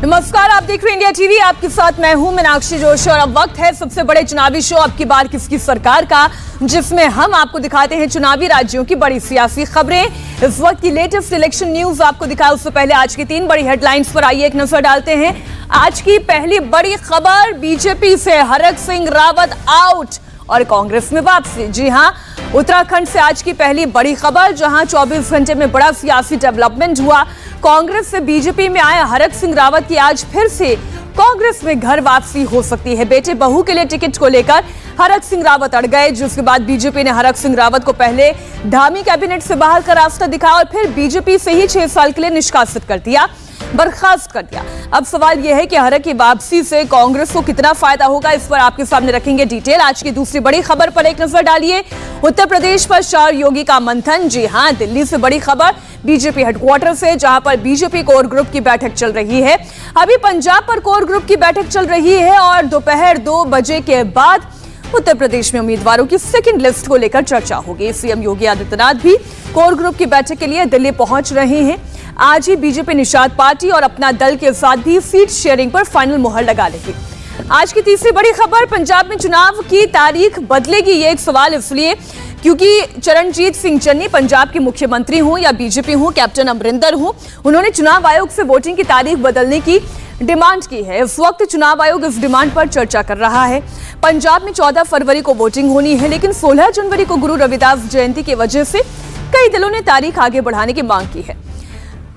नमस्कार, आप देख रहे हैं इंडिया टीवी। आपके साथ मैं हूं मीनाक्षी जोशी और अब वक्त है सबसे बड़े चुनावी शो अब की बार किसकी सरकार का, जिसमें हम आपको दिखाते हैं चुनावी राज्यों की बड़ी सियासी खबरें। इस वक्त की लेटेस्ट इलेक्शन न्यूज आपको दिखाया, उससे पहले आज की 3 बड़ी हेडलाइंस पर आइए एक नजर डालते हैं। आज की पहली बड़ी खबर, बीजेपी से हरक सिंह रावत आउट और कांग्रेस में वापसी। जी हां, उत्तराखंड से आज की पहली बड़ी खबर, जहां 24 घंटे में बड़ा सियासी डेवलपमेंट हुआ। कांग्रेस से बीजेपी में आए हरक सिंह रावत की आज फिर से कांग्रेस में घर वापसी हो सकती है। बेटे बहू के लिए टिकट को लेकर हरक सिंह रावत अड़ गए, जिसके बाद बीजेपी ने हरक सिंह रावत को पहले धामी कैबिनेट से बाहर का रास्ता दिखाया और फिर बीजेपी से ही 6 साल के लिए निष्कासित कर दिया, बर्खास्त कर दिया। अब सवाल यह है कि हरक की वापसी से कांग्रेस को कितना फायदा होगा, इस पर आपके सामने रखेंगे डिटेल। आज की दूसरी बड़ी खबर पर एक नजर डालिए। उत्तर प्रदेश पर शाह योगी का मंथन। जी हां, दिल्ली से बड़ी खबर बीजेपी हेडक्वार्टर से, जहां पर बीजेपी कोर ग्रुप की बैठक चल रही है। अभी पंजाब पर कोर ग्रुप की बैठक चल रही है और दोपहर 2 बजे के बाद उत्तर प्रदेश में उम्मीदवारों की सेकंड लिस्ट को लेकर चर्चा होगी। सीएम योगी आदित्यनाथ भी कोर ग्रुप की बैठक के लिए दिल्ली पहुंच रहे हैं। आज ही बीजेपी निषाद पार्टी और अपना दल के साथ भी सीट शेयरिंग पर फाइनल मुहर लगा लेगी। आज की तीसरी बड़ी खबर, पंजाब में चुनाव की तारीख बदलेगी। ये एक सवाल इसलिए क्योंकि चरणजीत सिंह चन्नी पंजाब के मुख्यमंत्री हों या बीजेपी हों, कैप्टन अमरिंदर हों, उन्होंने चुनाव आयोग से वोटिंग की तारीख बदलने की डिमांड की है। इस वक्त चुनाव आयोग इस डिमांड पर चर्चा कर रहा है। पंजाब में 14 फरवरी को वोटिंग होनी है, लेकिन 16 जनवरी को गुरु रविदास जयंती की वजह से कई दलों ने तारीख आगे बढ़ाने की मांग की है।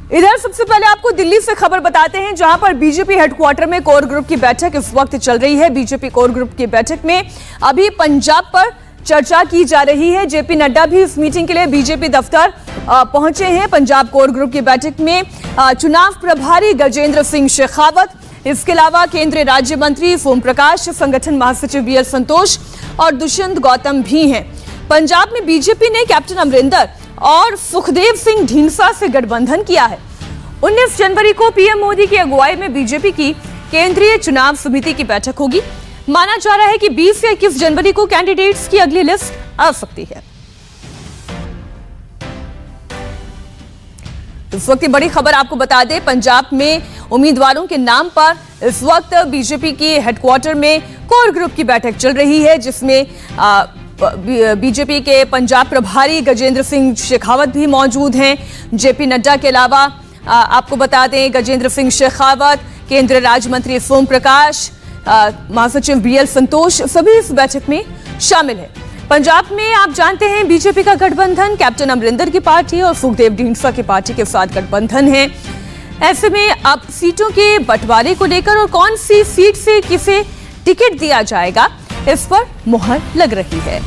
इधर सबसे पहले आपको दिल्ली से खबर बताते हैं, जहां पर बीजेपी हेडक्वार्टर में कोर ग्रुप की बैठक इस वक्त चल रही है। बीजेपी कोर ग्रुप की बैठक में अभी पंजाब पर चर्चा की जा रही है। जेपी नड्डा भी इस मीटिंग के लिए बीजेपी दफ्तर पहुंचे हैं। पंजाब कोर ग्रुप की बैठक में चुनाव प्रभारी गजेंद्र सिंह शेखावत, इसके अलावा केंद्रीय राज्य मंत्री सोम प्रकाश, संगठन महासचिव बीएल संतोष और दुष्यंत गौतम भी हैं। पंजाब में बीजेपी ने कैप्टन अमरिंदर और सुखदेव सिंह ढींढसा से गठबंधन किया है। 19 जनवरी को पीएम मोदी की अगुवाई में बीजेपी की केंद्रीय चुनाव समिति की बैठक होगी। माना जा रहा है कि 20 से 21 जनवरी को कैंडिडेट्स की अगली लिस्ट आ सकती है। इस वक्त की बड़ी खबर आपको बता दें, पंजाब में उम्मीदवारों के नाम पर इस वक्त बीजेपी की हेडक्वार्टर में कोर ग्रुप की बैठक चल रही है, जिसमें बीजेपी के पंजाब प्रभारी गजेंद्र सिंह शेखावत भी मौजूद हैं। जेपी नड्डा के अलावा आपको बता दें गजेंद्र सिंह शेखावत, केंद्रीय राज्य मंत्री सोम प्रकाश, महासचिव बीएल संतोष सभी इस बैठक में शामिल है। पंजाब में आप जानते हैं बीजेपी का गठबंधन कैप्टन अमरिंदर की पार्टी और सुखदेव ढींढसा की पार्टी के साथ गठबंधन है। ऐसे में अब सीटों के बंटवारे को लेकर और कौन सी सीट से किसे टिकट दिया जाएगा, इस पर मुहर लग रही है।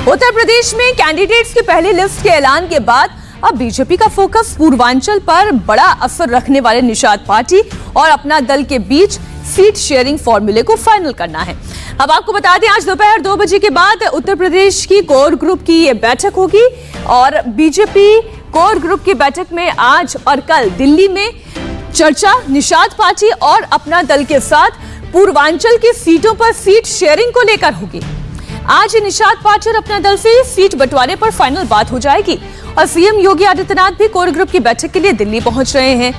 उत्तर प्रदेश में कैंडिडेट्स की पहली लिस्ट के ऐलान के बाद अब बीजेपी का फोकस पूर्वांचल पर बड़ा असर रखने वाले निषाद पार्टी और अपना दल के बीच सीट शेयरिंग फॉर्मूले को फाइनल करना है। अब आपको बता दें, आज दोपहर 2 बजे के बाद उत्तर प्रदेश की कोर ग्रुप की ये बैठक होगी और बीजेपी कोर ग्रुप की बैठक में आज और कल दिल्ली में चर्चा निषाद पार्टी और अपना दल के साथ पूर्वांचल की सीटों पर सीट शेयरिंग को लेकर होगी। आज निषाद पार्टी और अपना दल से सीट बंटवारे पर फाइनल बात हो जाएगी और सीएम योगी आदित्यनाथ भी कोर ग्रुप की बैठक के लिए दिल्ली पहुंच रहे हैं।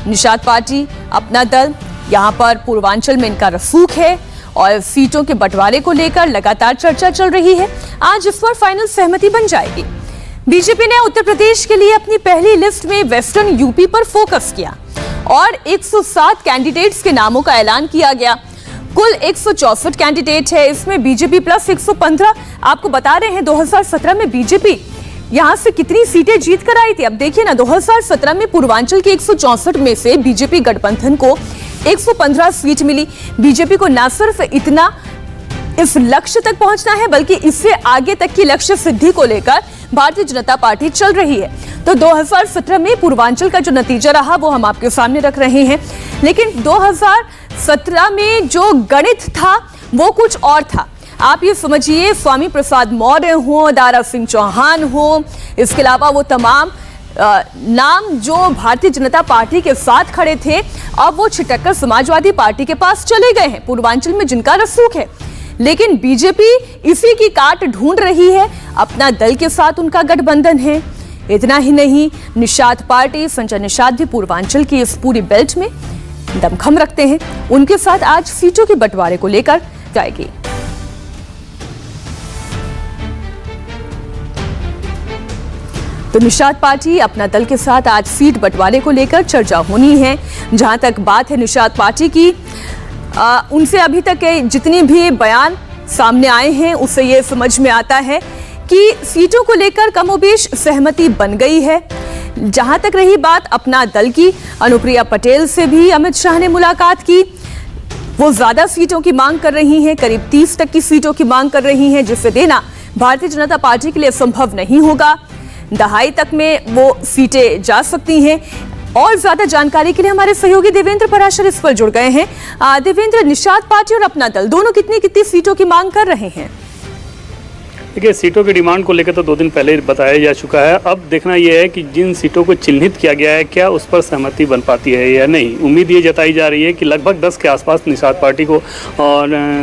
निषाद पार्टी, अपना दल, यहां पर पूर्वांचल में इनका रसूख है और सीटों के बंटवारे को लेकर लगातार चर्चा चल रही है। आज इस पर फाइनल सहमति बन जाएगी। बीजेपी ने उत्तर प्रदेश के लिए अपनी पहली लिस्ट में वेस्टर्न यूपी पर फोकस किया और 107 कैंडिडेट्स के नामों का ऐलान किया गया। कुल 164 कैंडिडेट है, इसमें बीजेपी प्लस 115। आपको बता रहे हैं 2017 में बीजेपी यहां से कितनी सीटें जीत कर आई थी। अब देखिए ना, 2017 में पूर्वांचल के 164 में से बीजेपी गठबंधन को 115 सीट मिली। बीजेपी को न सिर्फ इतना इस लक्ष्य तक पहुंचना है, बल्कि इससे आगे तक की लक्ष्य सिद्धि को लेकर भारतीय जनता पार्टी चल रही है। तो 2017 में पूर्वांचल का जो नतीजा रहा वो हम आपके सामने रख रहे हैं, लेकिन 2017 में जो गणित था वो कुछ और था। आप ये समझिए, स्वामी प्रसाद मौर्य हो, दारा सिंह चौहान हो, इसके अलावा वो तमाम नाम जो भारतीय जनता पार्टी के साथ खड़े थे, अब वो छिटक कर समाजवादी पार्टी के पास चले गए हैं, पूर्वांचल में जिनका रसूख है। लेकिन बीजेपी इसी की काट ढूंढ रही है। अपना दल के साथ उनका गठबंधन है। इतना ही नहीं, निषाद पार्टी, संजय निषाद भी पूर्वांचल की इस पूरी बेल्ट में दमखम रखते हैं। उनके साथ आज सीटों के बंटवारे को लेकर जाएगी। तो निषाद पार्टी, अपना दल के साथ आज सीट बंटवारे को लेकर चर्चा होनी है। जहां तक बात है निषाद पार्टी की, उनसे अभी तक जितनी भी बयान सामने आए हैं उससे ये समझ में आता है कि सीटों को लेकर कमोबेश सहमति बन गई है। जहां तक रही बात अपना दल की, अनुप्रिया पटेल से भी अमित शाह ने मुलाकात की। वो ज्यादा सीटों की मांग कर रही हैं, करीब 30 तक की सीटों की मांग कर रही हैं, जिसे देना भारतीय जनता पार्टी के लिए संभव नहीं होगा। दहाई तक में वो सीटें जा सकती हैं। और ज्यादा जानकारी के लिए हमारे सहयोगी देवेंद्र पराशर इस पर जुड़ गए हैं। देवेंद्र, निषाद पार्टी और अपना दल दोनों कितनी कितनी सीटों की मांग कर रहे हैं? देखिए, सीटों की डिमांड को लेकर तो 2 दिन पहले बताया जा चुका है। अब देखना यह है कि जिन सीटों को चिन्हित किया गया है क्या उस पर सहमति बन पाती है या नहीं। उम्मीद ये जताई जा रही है कि लगभग 10 के आसपास निषाद पार्टी को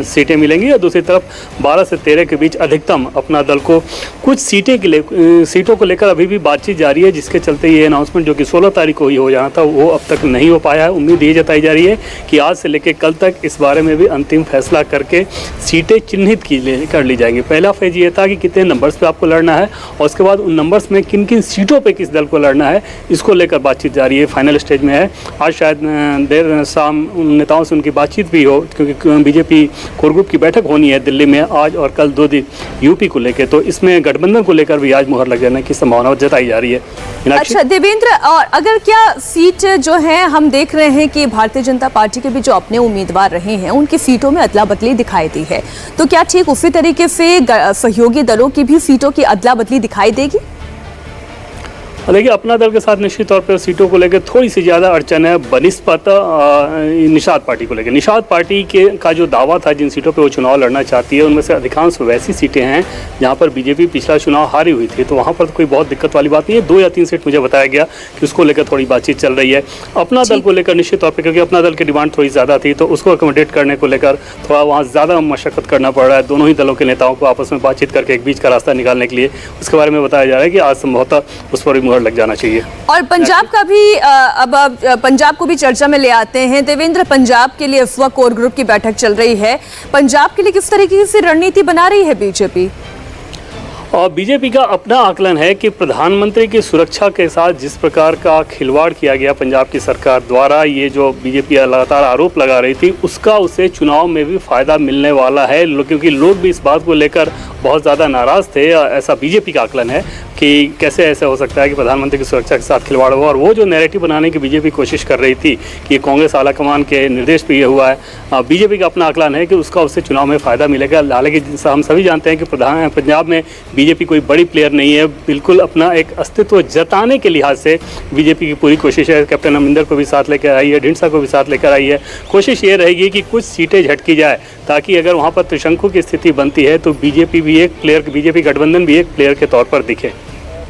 सीटें मिलेंगी और दूसरी तरफ 12 से 13 के बीच अधिकतम अपना दल को कुछ सीटों को लेकर अभी भी बातचीत जारी है, जिसके चलते ये अनाउंसमेंट जो कि 16 तारीख को ही हो जाना था वो अब तक नहीं हो पाया है। उम्मीद ये जताई जा रही है कि आज से लेकर कल तक इस बारे में भी अंतिम फैसला करके सीटें चिन्हित कर ली जाएंगी। पहला फेज ये था कि कितने नंबर्स पे आपको लड़ना है और उसके बाद उन नंबर्स में किन किन सीटों पे किस दल को लड़ना है, इसको लेकर बातचीत जारी है, फाइनल स्टेज में है। आज शायद देर शाम उन नेताओं से उनकी बातचीत भी हो, क्योंकि बीजेपी कोर ग्रुप की बैठक होनी है दिल्ली में आज और कल 2 दिन यूपी को लेकर, तो इसमें गठबंधन को लेकर भी आज मुहर लग जाने की संभावना जताई जा रही है। अच्छा देवेंद्र, और अगर क्या सीट जो है हम देख रहे हैं कि भारतीय जनता पार्टी के भी जो अपने उम्मीदवार रहे हैं उनकी सीटों में अदला बदली दिखाई दी है, तो क्या ठीक उसी तरीके से सहयोगी दलों की भी सीटों की अदला बदली दिखाई देगी? देखिए, अपना दल के साथ निश्चित तौर पर सीटों को लेकर थोड़ी सी ज़्यादा अड़चन है बनिस्पत निषाद पार्टी को लेकर। निषाद पार्टी का जो दावा था जिन सीटों पे वो चुनाव लड़ना चाहती है उनमें से अधिकांश वैसी सीटें हैं जहां पर बीजेपी पिछला चुनाव हारी हुई थी, तो वहां पर कोई बहुत दिक्कत वाली बात नहीं है। 2 या 3 सीट मुझे बताया गया कि उसको लेकर थोड़ी बातचीत चल रही है। अपना दल को लेकर निश्चित तौर पर, क्योंकि अपना दल की डिमांड थोड़ी ज़्यादा थी, तो उसको अकोमोडेट करने को लेकर थोड़ा वहाँ ज़्यादा मशक्कत करना पड़ रहा है दोनों ही दलों के नेताओं को आपस में बातचीत करके एक बीच का रास्ता निकालने के लिए। उसके बारे में बताया जा रहा है कि आज संभवतः उस पर भी मुहर लग जाना चाहिए। और पंजाब का भी अब पंजाब को भी चर्चा में ले आते हैं। देवेंद्र, पंजाब के लिए इस वक्त कोर ग्रुप की बैठक चल रही है। पंजाब के लिए किस तरीके से रणनीति बना रही है बीजेपी? और बीजेपी का अपना आकलन है कि प्रधानमंत्री की सुरक्षा के साथ जिस प्रकार का खिलवाड़ किया गया पंजाब की सरकार द्वारा, ये जो बीजेपी लगातार आरोप लगा रही थी, उसका उसे चुनाव में भी फायदा मिलने वाला है, क्योंकि लोग भी इस बात को लेकर बहुत ज़्यादा नाराज़ थे। ऐसा बीजेपी का आकलन है कि कैसे ऐसा हो सकता है कि प्रधानमंत्री की सुरक्षा के साथ खिलवाड़ हुआ। और वो जो नैरेटिव बनाने की बीजेपी कोशिश कर रही थी कि कांग्रेस आलाकमान के निर्देश पे ये हुआ है, बीजेपी का अपना आकलन है कि उसका उससे चुनाव में फ़ायदा मिलेगा। हालांकि हम सभी जानते हैं कि पंजाब में बीजेपी कोई बड़ी प्लेयर नहीं है, बिल्कुल अपना एक अस्तित्व जताने के लिहाज से बीजेपी की पूरी कोशिश है। कैप्टन अमरिंदर को भी साथ लेकर आई है, ढींडसा को भी साथ लेकर आई है। कोशिश ये रहेगी कि कुछ सीटें झटकी जाए ताकि अगर वहाँ पर त्रिशंकु की स्थिति बनती है तो बीजेपी भी एक प्लेयर, बीजेपी गठबंधन भी एक प्लेयर के तौर पर दिखे।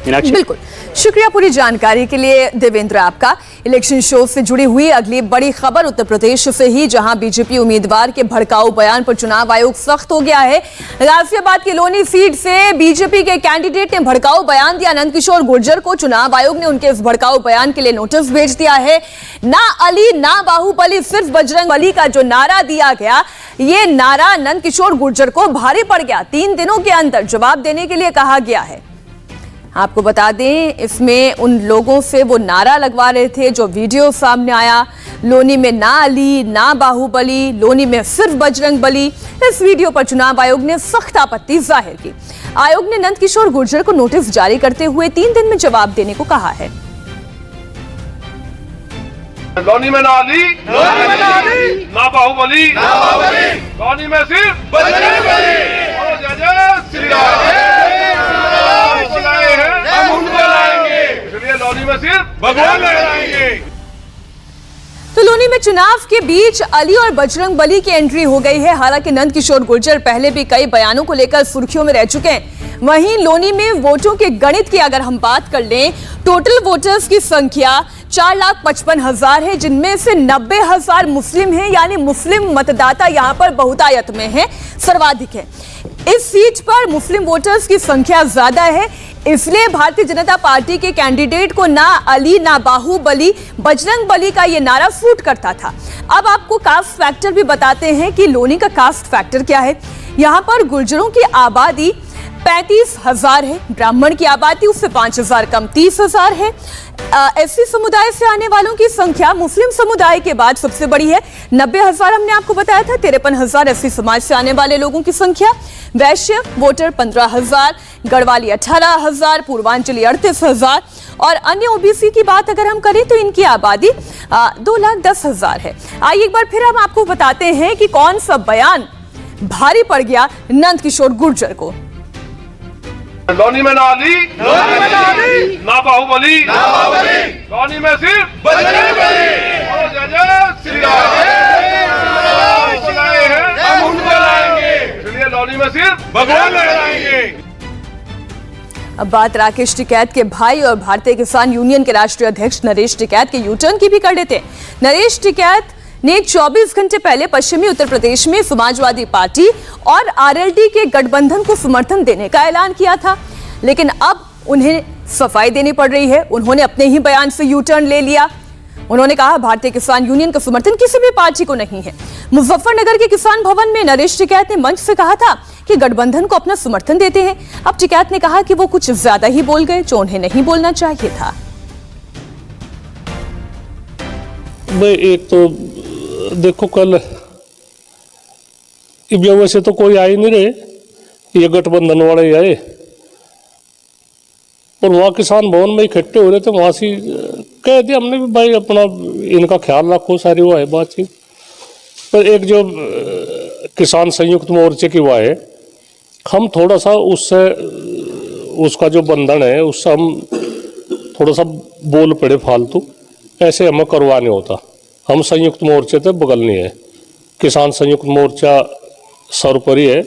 बिल्कुल, शुक्रिया पूरी जानकारी के लिए देवेंद्र आपका। इलेक्शन शो से जुड़ी हुई अगली बड़ी खबर उत्तर प्रदेश से ही, जहां बीजेपी उम्मीदवार के भड़काऊ बयान पर चुनाव आयोग सख्त हो गया है। गाजियाबाद की लोनी सीट से बीजेपी के कैंडिडेट ने भड़काऊ बयान दिया नंदकिशोर गुर्जर को। चुनाव आयोग ने उनके इस भड़काऊ बयान के लिए नोटिस भेज दिया है। ना अली ना बाहुबली, सिर्फ बजरंग बली का जो नारा दिया गया, ये नारा नंदकिशोर गुर्जर को भारी पड़ गया। 3 दिनों के अंदर जवाब देने के लिए कहा गया है। आपको बता दें, इसमें उन लोगों से वो नारा लगवा रहे थे जो वीडियो सामने आया, लोनी में ना अली ना बाहुबली, लोनी में सिर्फ बजरंग बली। इस वीडियो पर चुनाव आयोग ने सख्त आपत्ति जाहिर की। आयोग ने नंदकिशोर गुर्जर को नोटिस जारी करते हुए 3 दिन में जवाब देने को कहा है। लोनी में ना अली ना बाहुबली, लोनी में सिर्फ बजरंग बली। जय जय श्री राम। हम उनको लाएंगे, इसलिए लोनी में सिर्फ भगवान लाएंगे। तो लोनी में चुनाव के बीच अली और बजरंग बली की एंट्री हो गई है। हालांकि नंदकिशोर गुर्जर पहले भी कई बयानों को लेकर सुर्खियों में रह चुके हैं। वहीं लोनी में वोटों के गणित की अगर हम बात कर लें, टोटल वोटर्स की संख्या 4,55,000 है, जिनमें से 90,000 मुस्लिम हैं, यानी मुस्लिम मतदाता यहां पर बहुतायत में है, सर्वाधिक है। इस सीट पर मुस्लिम वोटर्स की संख्या ज्यादा है, इसलिए भारतीय जनता पार्टी के कैंडिडेट को ना अली ना बाहुबली बजरंग बली का ये नारा सूट करता था। अब आपको कास्ट फैक्टर भी बताते हैं कि लोनी का कास्ट फैक्टर क्या है। यहां पर गुर्जरों की आबादी 35,000 है, ब्राह्मण की आबादी उससे 5,000 कम 30,000 है। एससी समुदाय से आने वालों की संख्या मुस्लिम समुदाय के बाद सबसे बड़ी है, 90,000 हमने आपको बताया था। 53,000 एससी समाज से आने वाले लोगों की संख्या। वैश्य वोटर 15,000, गढ़वाली 18,000, पूर्वांचली 38,000 और अन्य ओबीसी की बात अगर हम करें तो इनकी आबादी 2,10,000 है। आइए एक बार फिर हम आपको बताते हैं कि कौन सा बयान भारी पड़ गया नंद किशोर गुर्जर को। लोनी में ना अली, ना बाहुबली, लोनी में सिर्फ बजरंग बली। जय जय श्री राम। बुलाए हैं हम उनको लाएंगे, इसलिए लोनी में सिर्फ भगवान लाएंगे। अब बात राकेश टिकैत के भाई और भारतीय किसान यूनियन के राष्ट्रीय अध्यक्ष नरेश टिकैत के यूटर्न की भी कर लेते हैं। नरेश टिकैत ने 24 घंटे पहले पश्चिमी उत्तर प्रदेश में समाजवादी पार्टी और आरएलडी के गठबंधन को समर्थन देने का ऐलान किया था, लेकिन अब उन्हें सफाई देनी पड़ रही है। उन्होंने अपने ही बयान से यू टर्न ले लिया। उन्होंने कहा भारतीय किसान यूनियन का समर्थन किसी भी पार्टी को नहीं है। मुजफ्फरनगर के किसान भवन में नरेश टिकैत ने मंच से कहा था कि गठबंधन को अपना समर्थन देते हैं। अब टिकैत ने कहा कि वो कुछ ज्यादा ही बोल गए जो उन्हें नहीं बोलना चाहिए था। एक तो देखो कल वैसे तो कोई आ ही नहीं रहे, ये गठबंधन वाले आए और वहाँ किसान भवन में इकट्ठे हो रहे थे। वहाँ से कह दिया हमने भी भाई अपना इनका ख्याल रखो, सारी वो है बातचीत। पर एक जो किसान संयुक्त मोर्चे की वो है, हम थोड़ा सा उससे उसका जो बंधन है उससे हम थोड़ा सा बोल पड़े फालतू, ऐसे हमें करवा नहीं होता। हम संयुक्त मोर्चे से बगल नहीं है, किसान संयुक्त मोर्चा सर्वोपरि है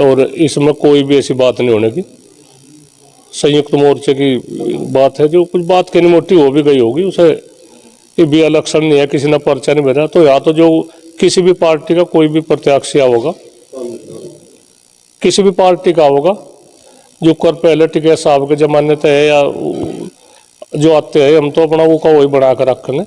और इसमें कोई भी ऐसी बात नहीं होने की। संयुक्त मोर्चे की बात है, जो कुछ बात कहनी मोटी हो भी गई होगी, उसे भी इलेक्शन नहीं है, किसी ने पर्चा नहीं भेजा। तो या तो जो किसी भी पार्टी का कोई भी प्रत्याशी होगा, किसी भी पार्टी का होगा, जो कर पहले टिकैत साहब के जमाने तय है या जो आते हैं, हम तो अपना वो का वही बना कर रखेंगे।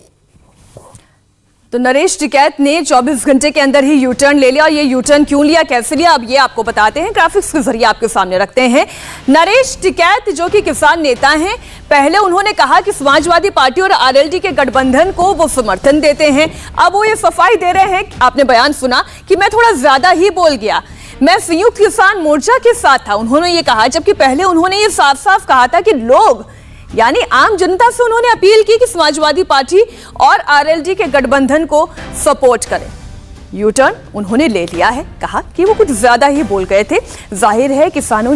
तो नरेश टिकैत ने 24 घंटे के अंदर ही यू टर्न ले लिया, और ये यू टर्न क्यों लिया, कैसे लिया, अब ये आपको बताते हैं, ग्राफिक्स के जरिए आपके सामने रखते हैं। नरेश टिकैत जो कि किसान नेता हैं, पहले उन्होंने कहा कि समाजवादी पार्टी और आरएलडी के गठबंधन को वो समर्थन देते हैं। अब वो ये सफाई दे रहे हैं, आपने बयान सुना कि मैं थोड़ा ज्यादा ही बोल गया, मैं संयुक्त किसान मोर्चा के साथ था, उन्होंने ये कहा। जबकि पहले उन्होंने ये साफ साफ कहा था कि लोग यानी आम जनता से उन्होंने अपील की कि समाजवादी पार्टी और आरएलडी के गठबंधन को सपोर्ट करें। यू टर्न उन्होंने ले लिया है, कहा कि वो कुछ ज्यादा ही बोल गए थे। जाहिर है किसानों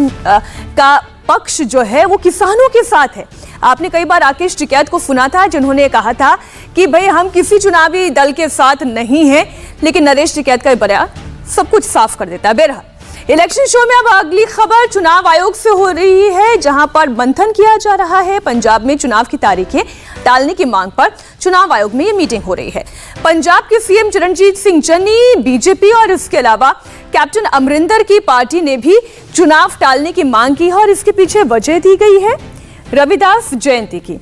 का पक्ष जो है वो किसानों के साथ है। आपने कई बार राकेश टिकैत को सुना था जिन्होंने कहा था कि भाई हम किसी चुनावी दल के साथ नहीं हैं, लेकिन नरेश टिकैत का बयान सब कुछ साफ कर देता है। बहरहाल इलेक्शन शो में अब अगली खबर चुनाव आयोग से हो रही है, जहां पर मंथन किया जा रहा है। पंजाब में चुनाव की तारीखें टालने की मांग पर चुनाव आयोग में ये मीटिंग हो रही है। पंजाब के सीएम चरणजीत सिंह चन्नी, बीजेपी और इसके अलावा कैप्टन अमरिंदर की पार्टी ने भी चुनाव टालने की मांग की है, और इसके पीछे वजह दी गई है रविदास जयंती की।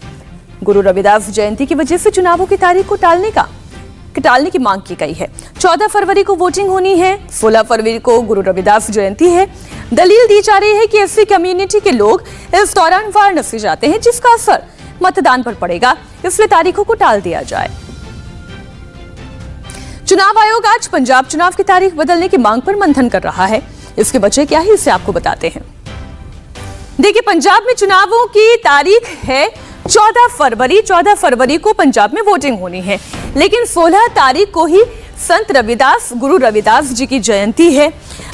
गुरु रविदास जयंती की वजह से चुनावों की तारीख को टालने की मांग की गई है। 14 फरवरी को वोटिंग होनी है, 16 फरवरी को गुरु रविदास जयंती है। दलील दी जा रही है कि एससी कम्युनिटी के लोग इस दौरान वाराणसी जाते हैं, जिसका असर मतदान पर पड़ेगा, इसलिए तारीखों को टाल दिया जाए। चुनाव आयोग आज पंजाब चुनाव की तारीख बदलने की मांग पर मंथन कर रहा है। इसकी वजह क्या है, इसे आपको बताते हैं। देखिए, पंजाब में चुनावों की तारीख है 14 फरवरी। 14 फरवरी को पंजाब में वोटिंग होनी है, लेकिन 16 तारीख को ही संत रविदास, गुरु रविदास जी की जयंती है।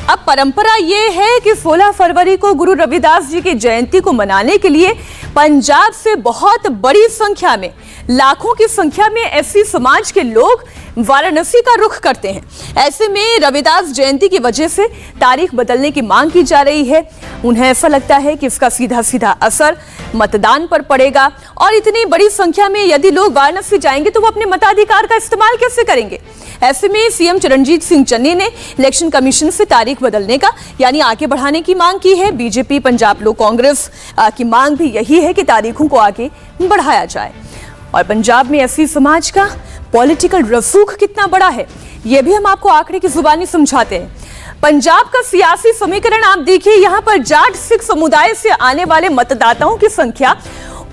अब परंपरा ये है कि 16 फरवरी को गुरु रविदास जी की जयंती को मनाने के लिए पंजाब से बहुत बड़ी संख्या में, लाखों की संख्या में एससी समाज के लोग वाराणसी का रुख करते हैं। ऐसे में रविदास जयंती की वजह से तारीख बदलने की मांग की जा रही है। उन्हें ऐसा लगता है कि इसका सीधा सीधा असर मतदान पर पड़ेगा और इतनी बड़ी संख्या में यदि लोग वाराणसी जाएंगे तो वो अपने मताधिकार का इस्तेमाल कैसे करेंगे। ऐसे में सीएम चरणजीत सिंह चन्नी ने इलेक्शन कमीशन से तारीख बदलने का यानी आगे बढ़ाने की मांग की है। बीजेपी, पंजाब लोक कांग्रेस की मांग भी यही है कि तारीखों को आगे बढ़ाया जाए। और पंजाब में एससी समाज का पॉलिटिकल रसूख कितना बड़ा है, यह भी हम आपको आंकड़े की जुबानी समझाते हैं। पंजाब का सियासी समीकरण आप देखिए, यहां पर जाट सिख समुदाय से आने वाले मतदाताओं की संख्या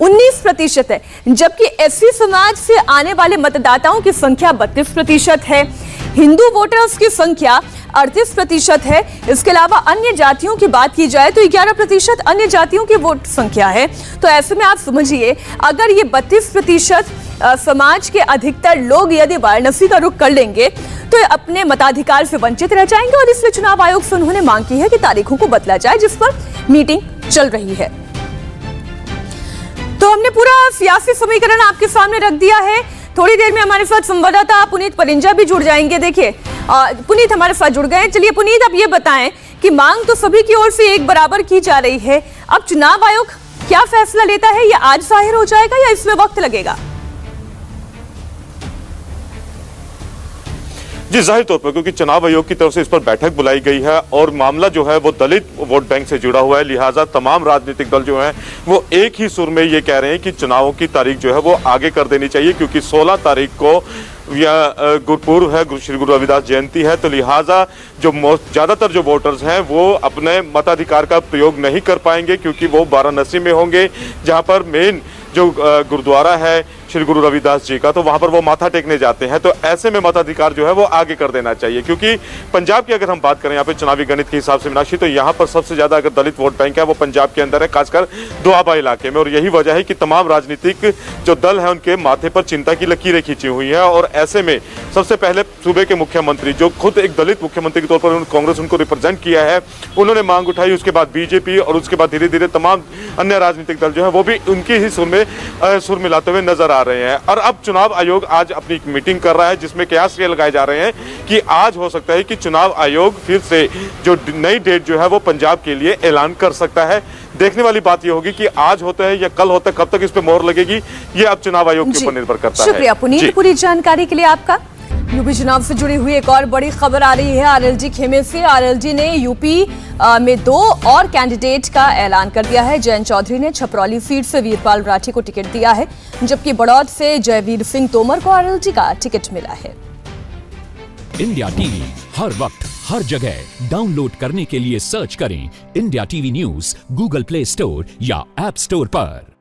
19% है, जबकि एससी समाज से आने वाले मतदाताओं की संख्या 32% है। हिंदू वोटर्स की संख्या 38% है। इसके अलावा अन्य जातियों की बात की जाए तो 11% अन्य जातियों की वोट संख्या है। तो ऐसे में आप समझिए, अगर ये 32% समाज के अधिकतर लोग यदि वाराणसी का रुख कर लेंगे तो अपने मताधिकार से वंचित रह जाएंगे। और इसलिए चुनाव आयोग से उन्होंने मांग की है कि तारीखों को बदला जाए, जिस पर मीटिंग चल रही है। तो हमने पूरा सियासी समीकरण आपके सामने रख दिया है। थोड़ी देर में हमारे साथ संवाददाता पुनीत परिंजा भी जुड़ जाएंगे। देखिए पुनीत हमारे साथ जुड़ गए। चलिए पुनीत, अब ये बताएं कि मांग तो सभी की ओर से एक बराबर की जा रही है, अब चुनाव आयोग क्या फैसला लेता है, ये आज जाहिर हो जाएगा या इसमें वक्त लगेगा? जी, जाहिर तौर पर क्योंकि चुनाव आयोग की तरफ से इस पर बैठक बुलाई गई है और मामला जो है वो दलित वोट बैंक से जुड़ा हुआ है, लिहाजा तमाम राजनीतिक दल जो हैं वो एक ही सुर में ये कह रहे हैं कि चुनावों की तारीख जो है वो आगे कर देनी चाहिए, क्योंकि 16 तारीख को या गुरुपूर्व है, श्री गुरु रविदास जयंती है। तो लिहाजा जो ज्यादातर जो वोटर्स हैं वो अपने मताधिकार का प्रयोग नहीं कर पाएंगे, क्योंकि वो वाराणसी में होंगे, जहां पर मेन जो गुरुद्वारा है श्री गुरु रविदास जी का, तो वहां पर वो माथा टेकने जाते हैं। तो ऐसे में मताधिकार जो है वो आगे कर देना चाहिए, क्योंकि पंजाब की अगर हम बात करें यहाँ पे चुनावी गणित के हिसाब से मीनाक्षी, तो यहाँ पर सबसे ज्यादा अगर दलित वोट बैंक है वो पंजाब के अंदर है, खासकर दोआबा इलाके में। और यही वजह है कि तमाम राजनीतिक जो दल है उनके माथे पर चिंता की लकीरें खींची हुई है। और ऐसे में सबसे पहले सूबे के मुख्यमंत्री, जो खुद एक दलित मुख्यमंत्री के तौर पर कांग्रेस उनको रिप्रेजेंट किया है, उन्होंने मांग उठाई। उसके बाद बीजेपी और उसके बाद धीरे धीरे तमाम अन्य राजनीतिक दल जो है वो भी उनकी ही सुर मिलाते हुए नजर आ रहे हैं। और अब चुनाव आयोग आज अपनी मीटिंग कर रहा है, जिसमें कयास ये लगाए जा रहे हैं कि आज हो सकता है कि चुनाव आयोग फिर से जो नई डेट जो है वो पंजाब के लिए ऐलान कर सकता है। देखने वाली बात ये होगी कि आज होता है या कल होता है, कब तक इस पे मोहर लगेगी ये अब चुनाव आयोग के ऊपर निर्भर करता है। शुक्रिया पुनीत, पूरी जानकारी के लिए आपका। यूपी चुनाव से जुड़ी हुई एक और बड़ी खबर आ रही है आरएलजी खेमे से। आरएलजी ने यूपी में 2 और कैंडिडेट का ऐलान कर दिया है। जयंत चौधरी ने छपरौली सीट से वीरपाल राठी को टिकट दिया है, जबकि बड़ौद से जयवीर सिंह तोमर को आरएलजी का टिकट मिला है। इंडिया टीवी हर वक्त हर जगह डाउनलोड करने के लिए सर्च करें India TV news Google play store या ऐप स्टोर पर।